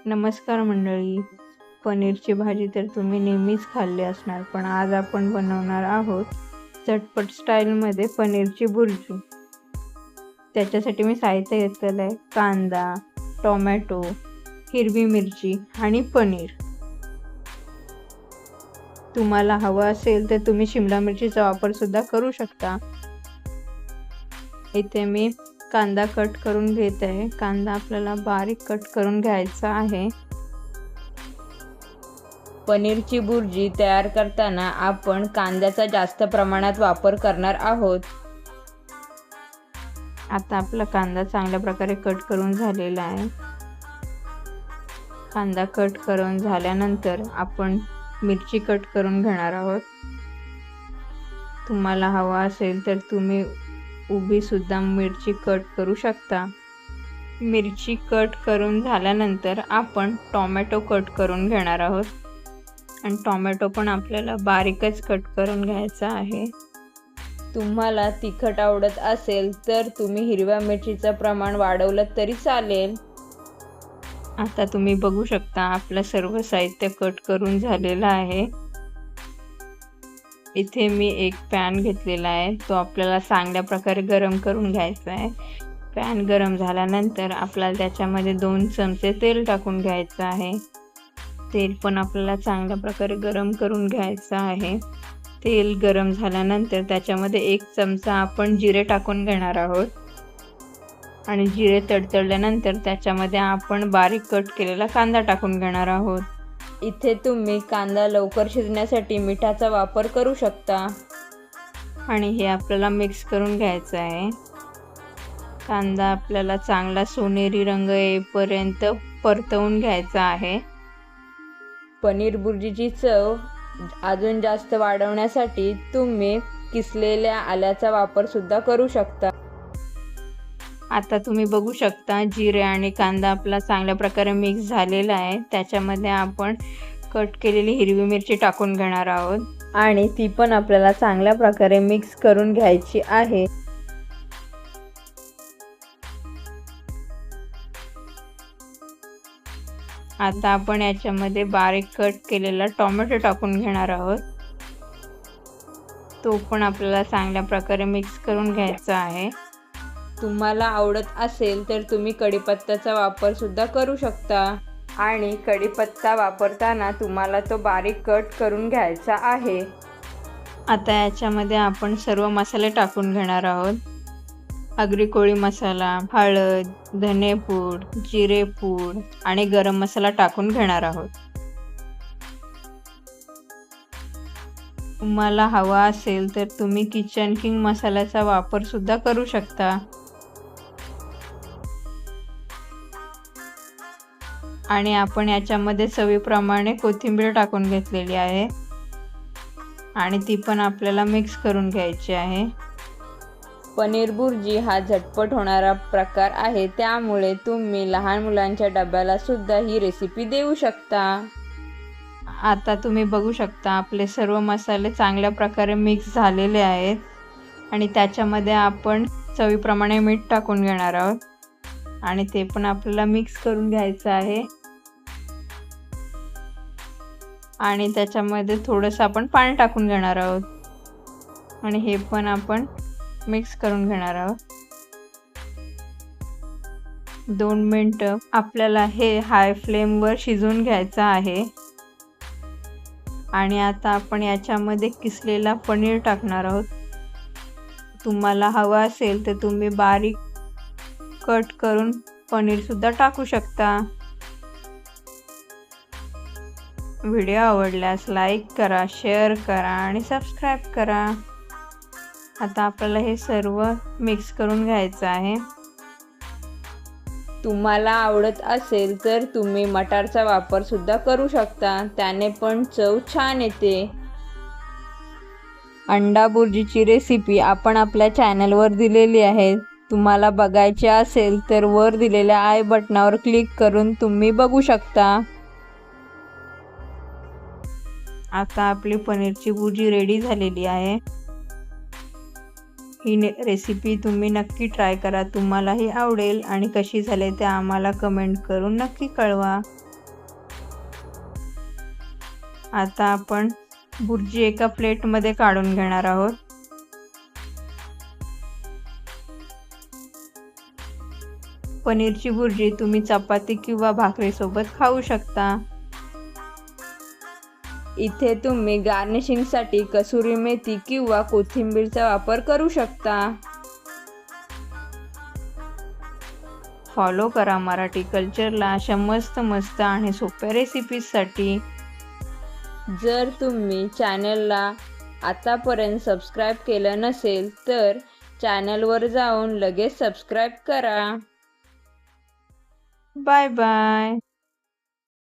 नमस्कार मंडळी. पनीरची भाजी तर तुम्ही नेहमीच खाल्ली असणार, पण आज आपण बनवणार आहोत झटपट स्टाईलमध्ये पनीरची भुर्जी. त्याच्यासाठी मी साहित्य घेतलेलं आहे कांदा, टोमॅटो, हिरवी मिरची आणि पनीर. तुम्हाला हवं असेल तर तुम्ही शिमला मिरचीचा वापर सुद्धा करू शकता. इथे मी कांदा कट करून घेत आहे. कांदा आपल्याला बारीक कट करून घ्यायचा आहे. पनीरची भुर्जी तयार करताना आपण कांद्याचा जास्त प्रमाणात वापर करणार आहोत. आता आपला कांदा चांगल्या प्रकारे कट करून झालेला आहे. कांदा कट करून झाल्यानंतर आपण मिरची कट करून घेणार आहोत. तुम्हाला हवा असेल तर तुम्ही उभी सुद्धा मिरची कट करू शकता. मिरची कट करून झाल्यानंतर आपण टोमॅटो कट करून घेणार आहोत आणि टोमॅटो पण आपल्याला बारीकच कट करून घ्यायचा आहे. तुम्हाला तिखट आवडत असेल तर तुम्ही हिरव्या मिरचीचं प्रमाण वाढवलं तरी चालेल. आता तुम्ही बघू शकता आपलं सर्व साहित्य कट करून झालेलं आहे. इथे मी एक पॅन घेतलेला आहे. तो आपल्याला चांगल्या प्रकारे गरम करून घ्यायचा आहे. पॅन गरम झाल्यानंतर आपल्याला त्याच्यामध्ये 2 चमचे तेल टाकून घ्यायचं आहे. तेल पण आपल्याला चांगल्या प्रकारे गरम करून घ्यायचं आहे. तेल गरम झाल्यानंतर त्याच्यामध्ये 1 चमचा आपण जिरे टाकून घेणार आहोत आणि जिरे तडतडल्यानंतर त्याच्यामध्ये आपण बारीक कट केलेला कांदा टाकून घेणार आहोत. इथे तुम्ही कांदा लवकर शिजण्यासाठी मिठाचा वापर करू शकता आणि हे आपल्याला मिक्स करून घ्यायचं आहे. कांदा आपल्याला चांगला सोनेरी रंग येईपर्यंत परतवून घ्यायचा आहे. पनीर भुर्जीची चव अजून जास्त वाढवण्यासाठी तुम्ही किसलेल्या आल्याचा वापर सुद्धा करू शकता. आता तुम्ही बघू शकता जिरे आणि कांदा आपला चांगल्या प्रकारे मिक्स झालेला आहे. त्याच्यामध्ये आपण कट केलेली हिरवी मिरची टाकून घेणार आहोत आणि ती पण आपल्याला चांगल्या प्रकारे मिक्स करून घ्यायची आहे. आता आपण याच्यामध्ये बारीक कट केलेला टोमॅटो टाकून घेणार आहोत. तो पण आपल्याला चांगल्या प्रकारे मिक्स करून घ्यायचा आहे. तुम्हाला आवडत असेल तर तुम्ही कढीपत्त्याचा वापर सुद्धा करू शकता आणि कढीपत्ता वापरताना तुम्हाला तो बारीक कट करून घ्यायचा आहे. आता याच्यामध्ये आपण सर्व मसाले टाकून घेणार आहोत. आगरी कोळी मसाला, हळद, धनेपूड, जिरेपूड आणि गरम मसाला टाकून घेणार आहोत. तुम्हाला हवा असेल तर तुम्ही किचन किंग मसाल्याचा वापर सुद्धा करू शकता. आणि आपण याच्यामध्ये चवीप्रमाणे कोथिंबीर टाकून घेतलेली आहे आणि ती पण आपल्याला मिक्स करून घ्यायची आहे. पनीर भुर्जी हा झटपट होणारा प्रकार आहे, त्यामुळे तुम्ही लहान मुलांच्या डब्याला सुद्धा ही रेसिपी देऊ शकता. आता तुम्ही बघू शकता आपले सर्व मसाले चांगल्या प्रकारे मिक्स झालेले आहेत आणि त्याच्यामध्ये आपण चवीप्रमाणे मीठ टाकून घेणार आहोत आणि ते पण आपल्याला मिक्स करून घ्यायचं आहे. आणि त्याच्यामध्ये थोडंसं आपण पाणी टाकून घेणार आहोत आणि हे पण आपण मिक्स करून घेणार आहोत. 2 मिनिटं आपल्याला हे हाय फ्लेमवर शिजवून घ्यायचं आहे. आणि आता आपण याच्यामध्ये किसलेला पनीर टाकणार आहोत. तुम्हाला हवं असेल तर तुम्ही बारीक कट करून पनीर सुद्धा टाकू शकता. व्हिडिओ आवडल्यास लाईक करा, शेअर करा आणि सबस्क्राईब करा. आता आपल्याला हे सर्व मिक्स करून घ्यायचं आहे. तुम्हाला आवडत असेल तर तुम्ही मटारचा वापर सुद्धा करू शकता, त्याने पण चव छान येते. अंडा भुर्जीची रेसिपी आपण आपल्या चॅनलवर दिलेली आहे. तुम्हाला बघायची असेल तर वर दिलेल्या आय बटनावर क्लिक करून तुम्ही बघू शकता. आता आपली पनीरची भुर्जी रेडी झालेली आहे. ही रेसिपी तुम्ही नक्की ट्राय करा. तुम्हालाही आवडेल आणि कशी झाली ते आम्हाला कमेंट करून नक्की कळवा. आता आपण भुर्जी एका प्लेटमध्ये काढून घेणार आहोत. पनीरची भुर्जी तुम्ही चपाती किंवा भाकरीसोबत खाऊ शकता. इथे तुम्ही गार्निशिंगसाठी कसुरी मेथी किंवा कोथिंबीरचा वापर करू शकता. फॉलो करा मराठी कल्चरला अशा मस्त मस्त आणि सोप्या रेसिपीजसाठी. जर तुम्ही चॅनलला आतापर्यंत सबस्क्राईब केलं नसेल तर चॅनलवर जाऊन लगेच सबस्क्राईब करा. Bye bye.